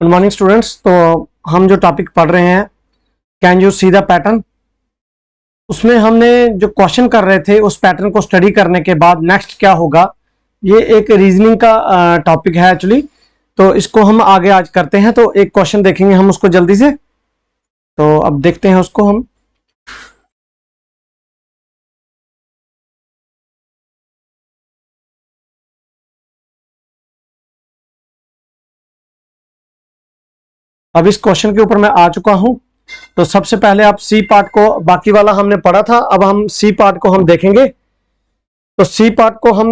Good morning students. तो हम जो टॉपिक पढ़ रहे हैं can you see the pattern, उसमें हमने जो क्वेश्चन कर रहे थे उस पैटर्न को स्टडी करने के बाद नेक्स्ट क्या होगा, ये एक रीजनिंग का टॉपिक है एक्चुअली। तो इसको हम आगे आज करते हैं। तो एक क्वेश्चन देखेंगे हम उसको जल्दी से। तो अब देखते हैं उसको हम। अब इस क्वेश्चन के ऊपर मैं आ चुका हूं। तो सबसे पहले आप सी पार्ट को, बाकी वाला हमने पढ़ा था, अब हम सी पार्ट को हम देखेंगे। तो सी पार्ट को हम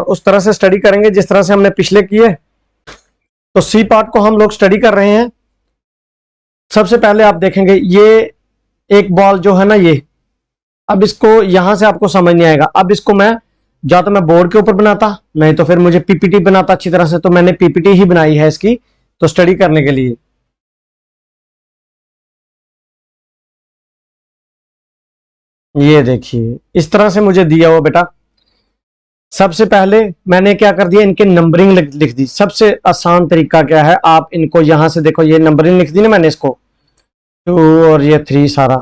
उस तरह से स्टडी करेंगे जिस तरह से हमने पिछले किए। तो सी पार्ट को हम लोग स्टडी कर रहे हैं। सबसे पहले आप देखेंगे ये एक बॉल जो है ना, ये अब इसको यहां से आपको समझ नहीं आएगा। अब इसको मैं या तो मैं बोर्ड के ऊपर बनाता, नहीं तो फिर मुझे पीपीटी बनाता अच्छी तरह से। तो मैंने पीपीटी ही बनाई है इसकी, तो स्टडी करने के लिए। ये देखिए इस तरह से मुझे दिया हुआ बेटा। सबसे पहले मैंने क्या कर दिया, इनके नंबरिंग लिख दी। सबसे आसान तरीका क्या है, आप इनको यहां से देखो, ये नंबरिंग लिख दी ना मैंने, इसको 2 और ये 3 सारा।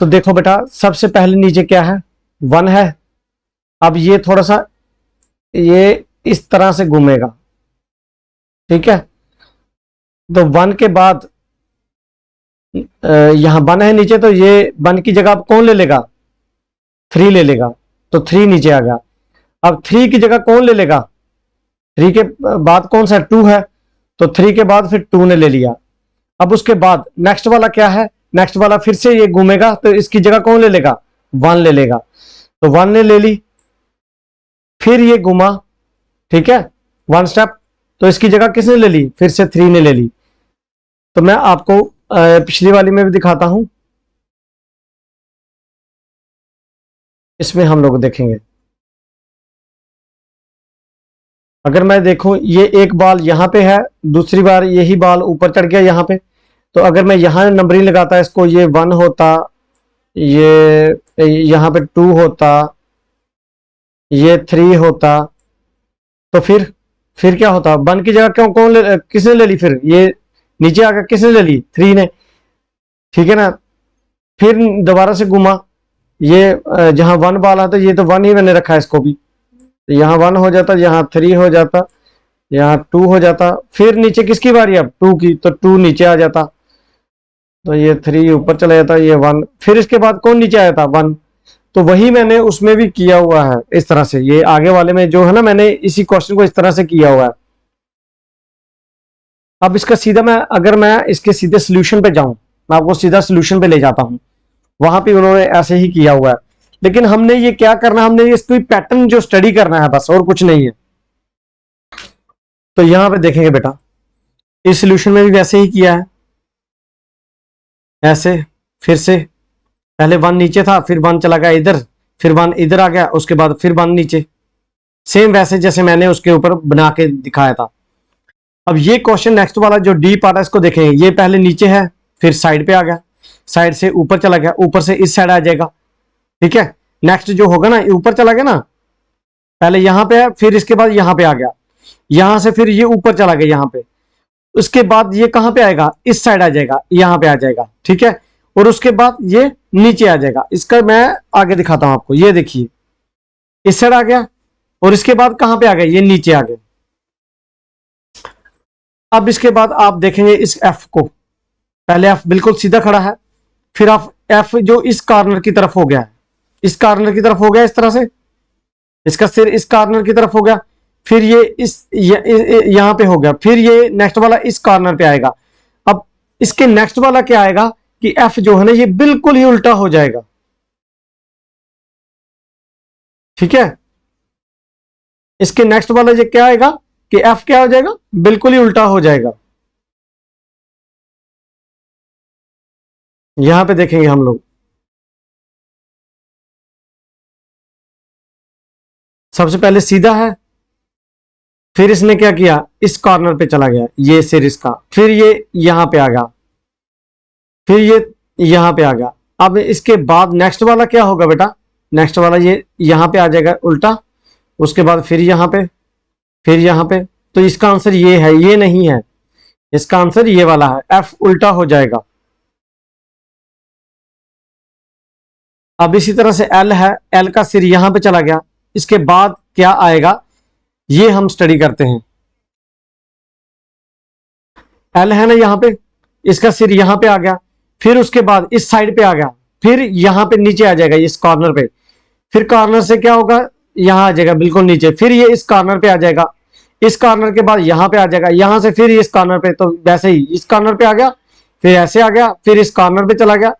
तो देखो बेटा सबसे पहले नीचे क्या है, 1 है। अब ये थोड़ा सा ये इस तरह से घूमेगा, ठीक है। तो 1 के बाद यहां 1 है नीचे, तो ये 1 की जगह कौन ले लेगा, 3 ले लेगा। तो 3 नीचे आ गया। अब 3 की जगह कौन ले लेगा, 3 के बाद कौन सा 2 है, तो 3 के बाद फिर 2 ने ले लिया। अब उसके बाद नेक्स्ट वाला क्या है, नेक्स्ट वाला फिर से ये घूमेगा, तो इसकी जगह कौन ले लेगा, 1 ले लेगा। तो 1 ने ले ली, फिर ये घुमा, ठीक है, 1 स्टेप। तो इसकी जगह किसने ले ली, फिर से 3 ने ले ली। तो मैं आपको पिछली वाली में भी दिखाता हूं, इसमें हम लोग देखेंगे। अगर मैं देखूं ये एक बॉल यहां पे है, दूसरी बार यही बॉल ऊपर चढ़ गया यहां पे। तो अगर मैं यहां नंबरिंग लगाता इसको, ये 1 होता, ये यहां पे 2 होता, ये 3 होता, तो फिर क्या होता, 1 की जगह क्यों किसने ले ली, फिर ये नीचे आकर किसने ले ली, 3 ने, ठीक है ना। फिर दोबारा से घुमा, ये जहां 1 बॉल आता, ये तो 1 ही मैंने रखा है इसको भी। तो यहाँ 1 हो जाता, यहाँ 3 हो जाता, यहाँ 2 हो जाता। फिर नीचे किसकी बारी, अब 2 की, तो 2 नीचे आ जाता, तो ये 3 ऊपर चला जाता, ये 1। फिर इसके बाद कौन नीचे आया था, 1। तो वही मैंने उसमें भी किया हुआ है इस तरह से। ये आगे वाले में जो है ना, मैंने इसी क्वेश्चन को इस तरह से किया हुआ है। अब इसका सीधा अगर मैं इसके सीधे सोल्यूशन पे जाऊं, मैं आपको सीधा सोल्यूशन पे ले जाता हूं। वहां पे उन्होंने ऐसे ही किया हुआ है, लेकिन हमने ये क्या करना, हमने ये इसको पैटर्न जो स्टडी करना है बस, और कुछ नहीं है। तो यहां पे देखेंगे बेटा, इस सोल्यूशन में भी वैसे ही किया है, ऐसे। फिर से पहले 1 नीचे था, फिर 1 चला गया इधर, फिर 1 इधर आ गया, उसके बाद फिर 1 नीचे, सेम वैसे जैसे मैंने उसके ऊपर बना के दिखाया था। अब ये क्वेश्चन नेक्स्ट वाला जो डी पार्ट है, इसको देखेंगे। ये पहले नीचे है, फिर साइड पे आ गया, साइड से ऊपर चला गया, ऊपर से इस साइड आ जाएगा, ठीक है। नेक्स्ट जो होगा ना, ऊपर चला गया ना, पहले यहां पे है, फिर इसके बाद यहां पे आ गया, यहां से फिर ये ऊपर चला गया यहां पे, उसके बाद ये कहां पे आएगा, इस साइड आ जाएगा, यहां पे आ जाएगा, ठीक है। और उसके बाद ये नीचे आ जाएगा। इसका मैं आगे दिखाता हूं आपको। ये देखिए इस साइड आ गया, और इसके बाद कहां पे आ गया, ये नीचे आ गया। अब इसके बाद आप देखेंगे इस एफ को, पहले एफ बिल्कुल सीधा खड़ा है, फिर आप एफ जो इस कॉर्नर की तरफ हो गया है, इस कॉर्नर की तरफ हो गया इस तरह से, इसका सिर इस कॉर्नर की तरफ हो गया, फिर ये यहां पे हो गया, फिर ये नेक्स्ट वाला इस कॉर्नर पे आएगा। अब इसके नेक्स्ट वाला क्या आएगा कि एफ जो है ना, ये बिल्कुल ही उल्टा हो जाएगा, ठीक है। इसके नेक्स्ट वाला ये क्या आएगा कि एफ क्या हो जाएगा, बिल्कुल ही उल्टा हो जाएगा। यहां पे देखेंगे हम लोग, सबसे पहले सीधा है, फिर इसने क्या किया, इस कॉर्नर पे चला गया, ये सिर इसका, फिर ये यहां पे आ गया, फिर ये यहां पे आ गया। अब इसके बाद नेक्स्ट वाला क्या होगा बेटा, नेक्स्ट वाला ये यहां पे आ जाएगा उल्टा, उसके बाद फिर यहां पे, फिर यहां पे, तो इसका आंसर ये है, ये नहीं है, इसका आंसर ये वाला है, एफ उल्टा हो जाएगा। अब इसी तरह से एल है, एल का सिर यहां पे चला गया, इसके बाद क्या आएगा ये हम स्टडी करते हैं। एल है ना यहां पे, इसका सिर यहां पे आ गया, फिर उसके बाद इस साइड पे आ गया, फिर यहां पे नीचे आ जाएगा इस कॉर्नर पे, फिर कॉर्नर से क्या होगा, यहां आ जाएगा बिल्कुल नीचे, फिर ये इस कॉर्नर पे आ जाएगा, इस कॉर्नर के बाद यहां पे आ जाएगा, यहां से फिर इस कॉर्नर पे, तो वैसे ही इस कॉर्नर पे आ गया, फिर ऐसे आ गया, फिर इस कॉर्नर पे चला गया,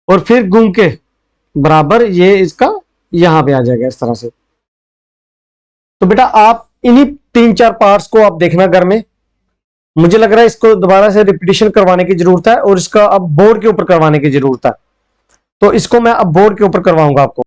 और फिर घूम के बराबर ये इसका यहां पे आ जाएगा इस तरह से। तो बेटा आप इन्हीं 3-4 पार्ट्स को आप देखना घर में, मुझे लग रहा है इसको दोबारा से रिपीटिशन करवाने की जरूरत है, और इसका अब बोर्ड के ऊपर करवाने की जरूरत है, तो इसको मैं अब बोर्ड के ऊपर करवाऊंगा आपको।